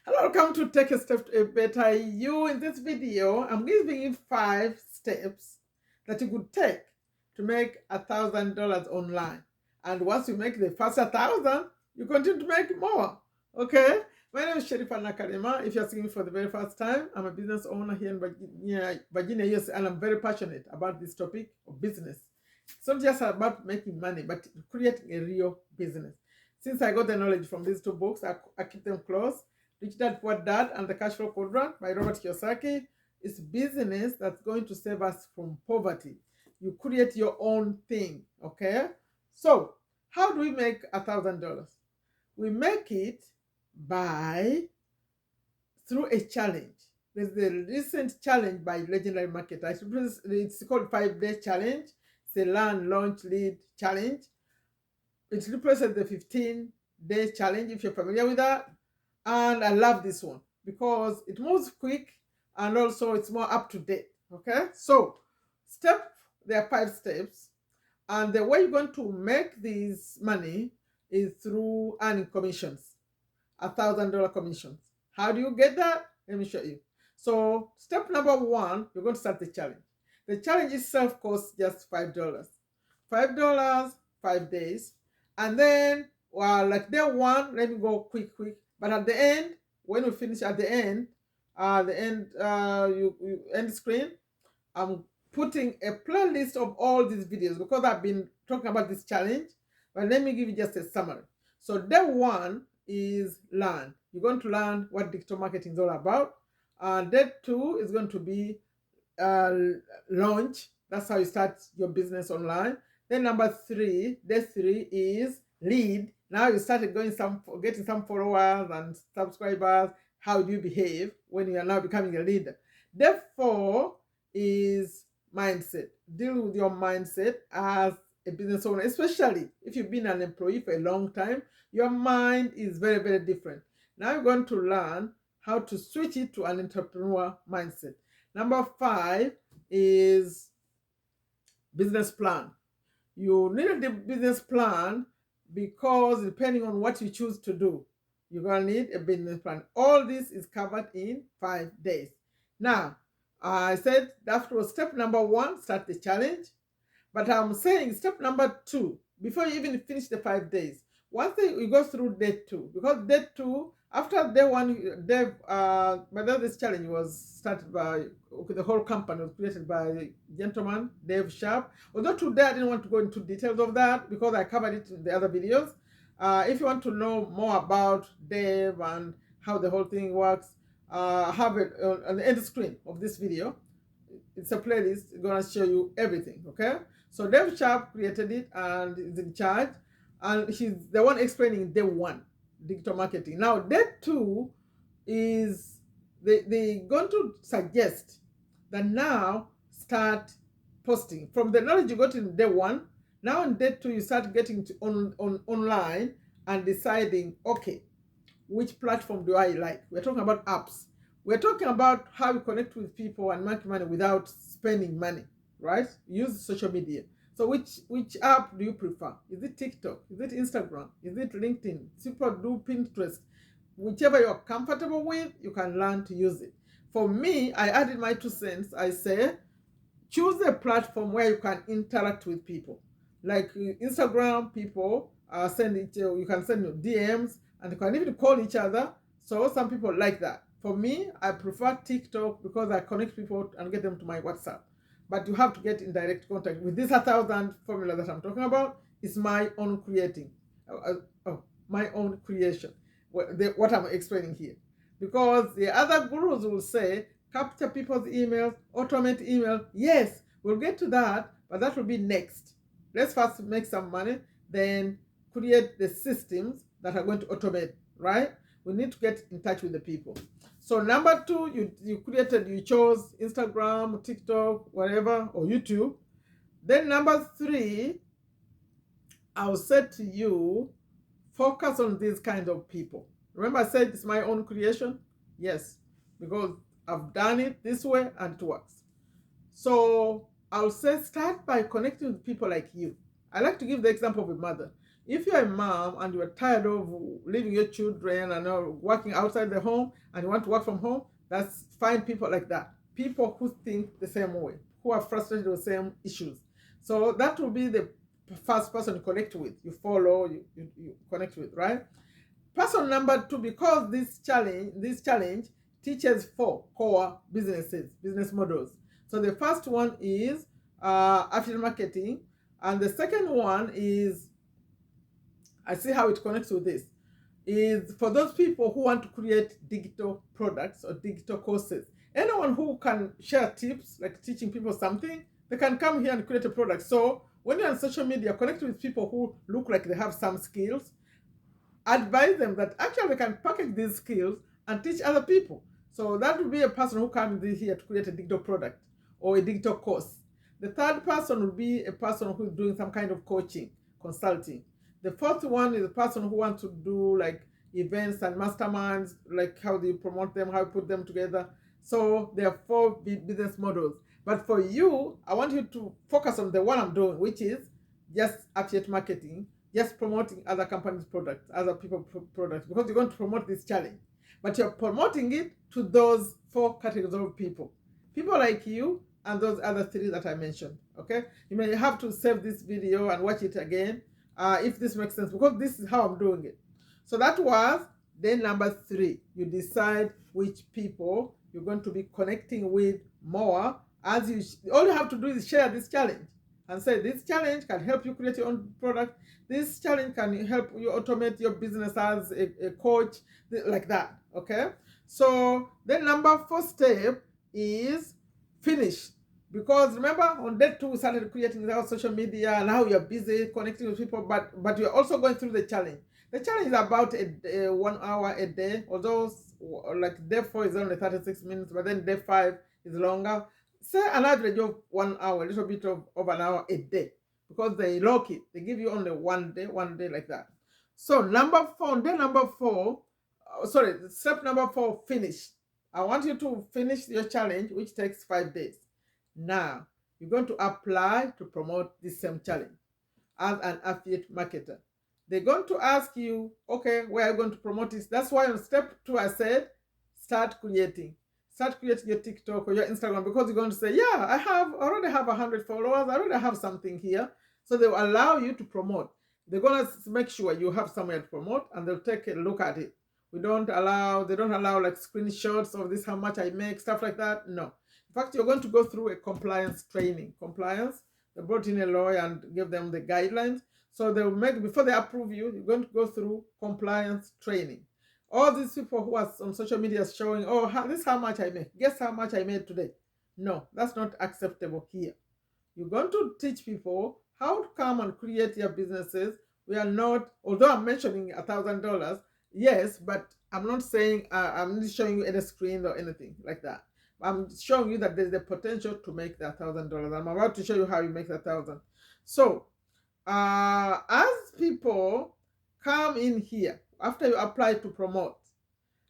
Hello, welcome to Take a Step to a Better You. In this video, I'm giving you 5 steps that you could take to make $1,000 online. And once you make the first 1,000, you continue to make more. Okay? My name is Sherifa Nakalema. If you're seeing me for the very first time, I'm a business owner here in Virginia, USA, and I'm very passionate about this topic of business. It's not just about making money, but creating a real business. Since I got the knowledge from these 2 books, I keep them close. Rich Dad Poor Dad and the Cash Flow Quadrant by Robert Kiyosaki is business that's going to save us from poverty. You create your own thing, okay? So, how do we make $1,000? We make it by through a challenge. There's the recent challenge by legendary marketer. It's called 5-day challenge. It's a learn, launch, lead challenge. It replaces the 15-day challenge if you're familiar with that. And I love this one because it moves quick and also it's more up to date. Okay, so there are 5 steps, and the way you're going to make this money is through earning commissions, $1,000 commissions. How do you get that? Let me show you. So step number 1, you're going to start the challenge. The challenge itself costs just $5. $5, 5 days, and then like day 1, let me go quick. But at the end, when we finish at the end, you end screen, I'm putting a playlist of all these videos because I've been talking about this challenge. But let me give you just a summary. So day 1 is learn. You're going to learn what digital marketing is all about. Day 2 is going to be launch. That's how you start your business online. Then day 3 is lead. Now you started getting some followers and subscribers. How do you behave when you are now becoming a leader? Day 4 is mindset. Deal with your mindset as a business owner, especially if you've been an employee for a long time. Your mind is very, very different. Now you're going to learn how to switch it to an entrepreneur mindset. Number 5 is business plan. You need a business plan because depending on what you choose to do, you're going to need a business plan. All this is covered in 5 days. Now, I said that was step number 1, start the challenge. But I'm saying step number 2, before you even finish the 5 days, once you go through day 2, because day 2, after day 1, this challenge was started by, the whole company was created by a gentleman, Dave Sharp. Although today I didn't want to go into details of that because I covered it in the other videos. If you want to know more about Dave and how the whole thing works, have it on the end screen of this video. It's a playlist. It's going to show you everything, okay? So Dave Sharp created it and is in charge. And he's the one explaining day 1, digital marketing. Now, day 2 is they're going to suggest that now start posting. From the knowledge you got in day 1, now in day 2, you start getting to online and deciding, okay, which platform do I like? We're talking about apps. We're talking about how you connect with people and make money without spending money, right? Use social media. So which app do you prefer? Is it TikTok? Is it Instagram? Is it LinkedIn? People do Pinterest. Whichever you're comfortable with, you can learn to use it. For me, I added my 2 cents. I say, choose a platform where you can interact with people. Like Instagram, people you can send DMs and you can even call each other. So some people like that. For me, I prefer TikTok because I connect people and get them to my WhatsApp. But you have to get in direct contact with this 1,000 formula that I'm talking about. Is my own creating, my own creation. What I'm explaining here, because the other gurus will say capture people's emails, automate email. Yes, we'll get to that, but that will be next. Let's first make some money, then create the systems that are going to automate, right? We need to get in touch with the people. So number 2, you chose Instagram, TikTok, whatever, or YouTube. Then number 3, I'll say to you, focus on these kind of people. Remember I said it's my own creation? Yes, because I've done it this way and it works. So I'll say start by connecting with people like you. I like to give the example of a mother. If you're a mom and you're tired of leaving your children and working outside the home and you want to work from home, that's find people like that. People who think the same way, who are frustrated with the same issues. So that will be the first person you connect with, you follow, you connect with, right? Person number two, because this challenge teaches 4 core business models. So the first one is affiliate marketing, and the second one is, I see how it connects with this, is for those people who want to create digital products or digital courses. Anyone who can share tips, like teaching people something, they can come here and create a product. So when you're on social media, connect with people who look like they have some skills, advise them that actually they can package these skills and teach other people. So that would be a person who comes here to create a digital product or a digital course. The third person would be a person who's doing some kind of coaching, consulting. The fourth one is a person who wants to do like events and masterminds, like how do you promote them, how you put them together. So there are 4 business models. But for you, I want you to focus on the one I'm doing, which is just affiliate marketing, just promoting other companies' products, other people's products, because you're going to promote this challenge. But you're promoting it to those 4 categories of people. People like you and those other 3 that I mentioned. Okay? You may have to save this video and watch it again if this makes sense, because this is how I'm doing it. So that was then number 3. You decide which people you're going to be connecting with more. As all you have to do is share this challenge and say this challenge can help you create your own product. This challenge can help you automate your business as a coach, like that. Okay. So then number 4 step is finish. Because remember, on day 2 we started creating our social media. Now you're busy connecting with people, but you're also going through the challenge. The challenge is about 1 hour a day, although like day 4 is only 36 minutes, but then day 5 is longer. Say an average of 1 hour, a little bit of an hour a day, because they lock it. They give you only one day like that. So step number 4, finish. I want you to finish your challenge, which takes 5 days. Now, you're going to apply to promote this same challenge as an affiliate marketer. They're going to ask you, okay, where are you going to promote this? That's why on step 2, I said, start creating your TikTok or your Instagram, because you're going to say, yeah, I already have 100 followers. I already have something here. So they will allow you to promote. They're going to make sure you have somewhere to promote, and they'll take a look at it. They don't allow like screenshots of this, how much I make, stuff like that. No. In fact, you're going to go through a compliance training. They brought in a lawyer and gave them the guidelines. So they will make, before they approve you, you're going to go through compliance training. All these people who are on social media showing, oh, this is how much I make. Guess how much I made today. No, that's not acceptable here. You're going to teach people how to come and create your businesses. We are not, although I'm mentioning $1,000, yes, but I'm not saying, I'm not showing you any screen or anything like that. I'm showing you that there's the potential to make that $1,000. I'm about to show you how you make that 1,000. So, as people come in here after you apply to promote,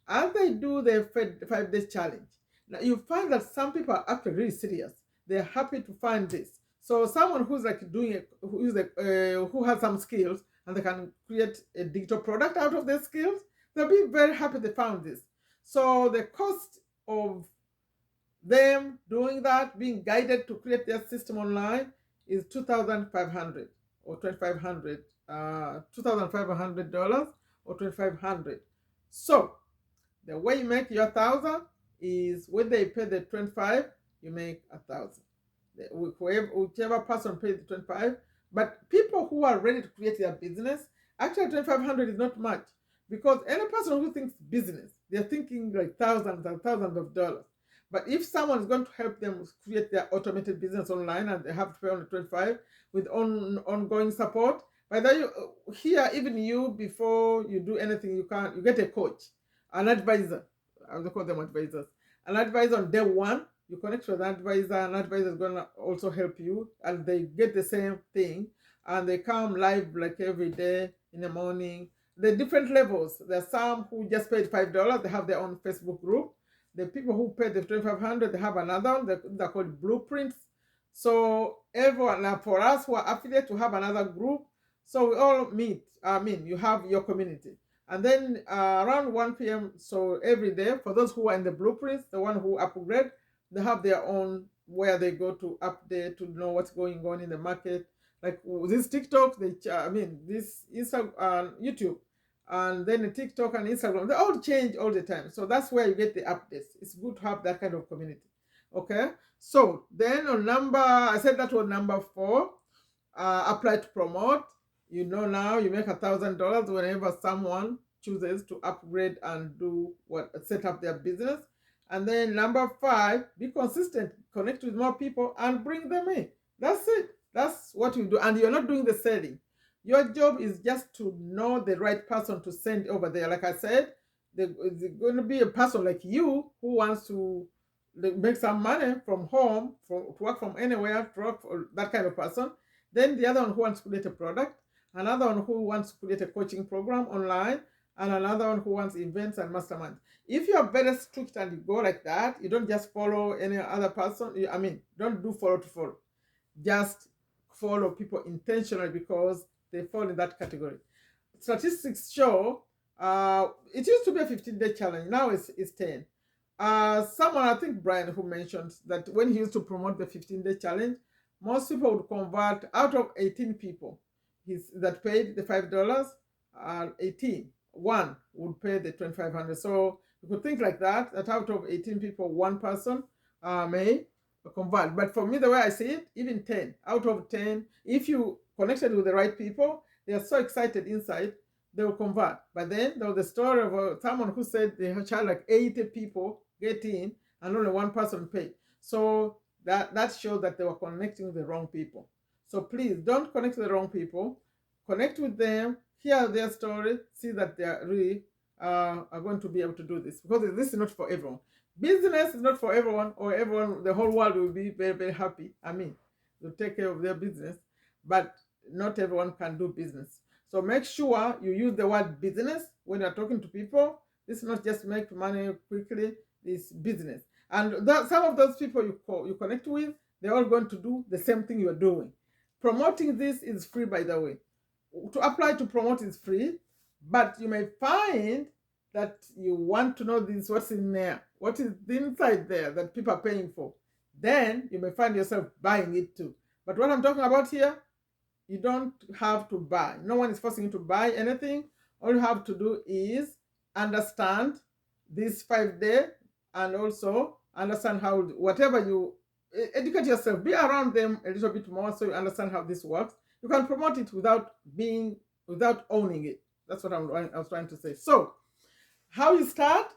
as they do their 5 days challenge, now you find that some people are actually really serious. They're happy to find this. So someone who's like doing it, who has some skills and they can create a digital product out of their skills, they'll be very happy they found this. So the cost of them doing that, being guided to create their system online, is $2,500 or $2,500, $2,500 or $2,500. So the way you make your 1,000 is when they pay the 25, you make 1,000. Whichever person pays the 25. But people who are ready to create their business, actually 2,500 is not much, because any person who thinks business, they're thinking like thousands and thousands of dollars. But if someone is going to help them create their automated business online and they have to pay only 25 with ongoing support, by the here, even you, before you do anything, you get a coach, an advisor. I would call them advisors. An advisor on day 1, you connect with an advisor is going to also help you, and they get the same thing, and they come live like every day in the morning. The different levels. There are some who just paid $5, they have their own Facebook group. The people who paid the 2,500, they have another one, they're called blueprints. So everyone, now for us who are affiliates, to have another group So we all meet. I mean, you have your community. And then around 1 p.m., so every day, for those who are in the blueprints, the one who upgrade, they have their own where they go to update to know what's going on in the market. Like this TikTok, this YouTube, and then the TikTok and Instagram, they all change all the time. So that's where you get the updates. It's good to have that kind of community. Okay. So then on I said that was number 4. Apply to promote. You know, now you make $1,000 whenever someone chooses to upgrade and set up their business. And then number 5, be consistent, connect with more people and bring them in. That's it. That's what you do. And you're not doing the selling. Your job is just to know the right person to send over there. Like I said, there's going to be a person like you who wants to make some money from home, to work from anywhere, to work for that kind of person. Then the other one who wants to create a product, another one who wants to create a coaching program online, and another one who wants events and masterminds. If you are very strict and you go like that, you don't just follow any other person. Don't do follow to follow. Just follow people intentionally because they fall in that category. Statistics show it used to be a 15-day challenge. Now it's 10. Someone, I think Brian, who mentioned that when he used to promote the 15-day challenge, most people would convert out of 18 people that paid the $5, 18, one would pay the $2,500. So you could think like that out of 18 people, one person may convert. But for me, the way I see it, even 10 out of 10, if you connected with the right people, they are so excited inside, they will convert. But then there was the story of someone who said they had like 80 people get in and only one person paid. So that shows that they were connecting with the wrong people. So please don't connect with the wrong people. Connect with them, hear their story, see that they are really are going to be able to do this, because this is not for everyone. Business is not for everyone, or everyone, the whole world will be very, very happy. They'll take care of their business, but not everyone can do business. So make sure you use the word business when you're talking to people. This is not just make money quickly, it's business. And some of those people you connect with, they're all going to do the same thing you're doing. Promoting this is free, by the way. To apply to promote is free, but you may find that you want to know what's in there, what is inside there that people are paying for. Then you may find yourself buying it too. But what I'm talking about here, you don't have to buy. No one is forcing you to buy anything. All you have to do is understand this 5-day, and also understand how, whatever you educate yourself, be around them a little bit more so you understand how this works. You can promote it without owning it. That's what I was trying to say. So how you start,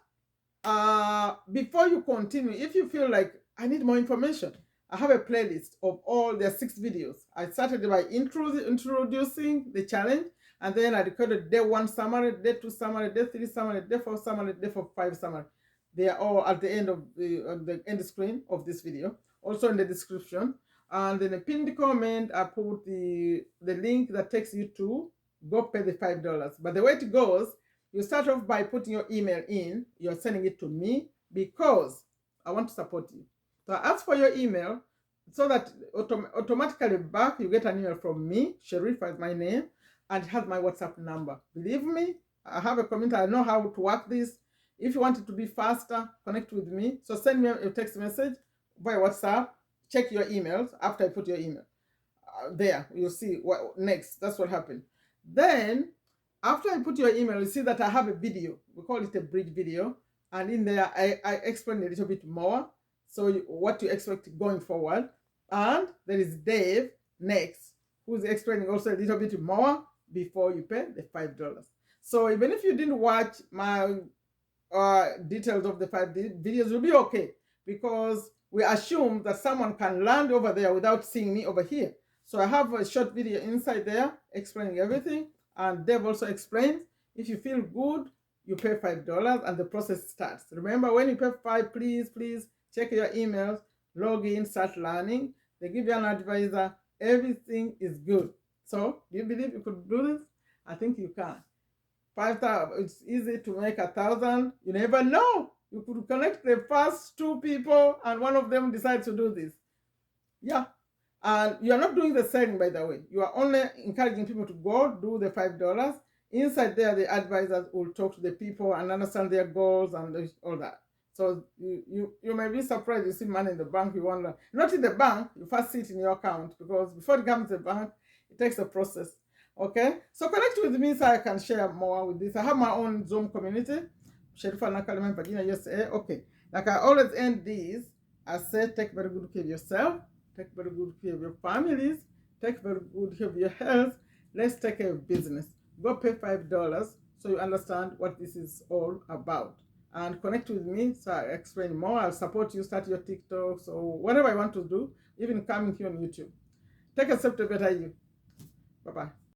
before you continue, if you feel like I need more information, I have a playlist of all their 6 videos. I started by introducing the challenge, and then I recorded day 1 summary, day 2 summary, day 3 summary, day 4 summary, day 5 summary. They are all at the end of the end screen of this video, also in the description. And in the pinned comment, I put the link that takes you to go pay the $5. But the way it goes, you start off by putting your email in. You're sending it to me because I want to support you. So I ask for your email so that automatically back you get an email from me. Sherifa is my name, and it has my WhatsApp number. Believe me, I have a community. I know how to work this. If you want it to be faster, connect with me. So send me a text message via WhatsApp. Check your emails after I put your email. There, you'll see what next. That's what happened. Then, after I put your email, you see that I have a video. We call it a bridge video. And in there, I explain a little bit more. So what you expect going forward. And there is Dave next, who's explaining also a little bit more before you pay the $5. So even if you didn't watch my details of the 5 videos, will be okay, because we assume that someone can land over there without seeing me over here. So I have a short video inside there explaining everything, and Dave also explains. If you feel good, you pay $5 and the process starts. Remember, when you pay $5, please check your emails, log in, start learning. They give you an advisor. Everything is good. So do you believe you could do this? I think you can. 5,000, it's easy to make 1,000. You never know. You could connect the first 2 people and one of them decides to do this. Yeah. And you are not doing the selling, by the way. You are only encouraging people to go do the $5. Inside there, the advisors will talk to the people and understand their goals and all that. So you may be surprised you see money in the bank. You wonder, not in the bank, you first see it in your account, because before it comes to the bank, it takes a process. Okay, so connect with me so I can share more with this. I have my own Zoom community, Sherifa Nakalema, Virginia, USA. Okay, like I always end these, I say take very good care of yourself, take very good care of your families, take very good care of your health. Let's take care of business. Go pay $5 so you understand what this is all about. And connect with me so I explain more. I'll support you, start your TikToks or whatever I want to do, even coming here on YouTube. Take a step to better you. Bye-bye.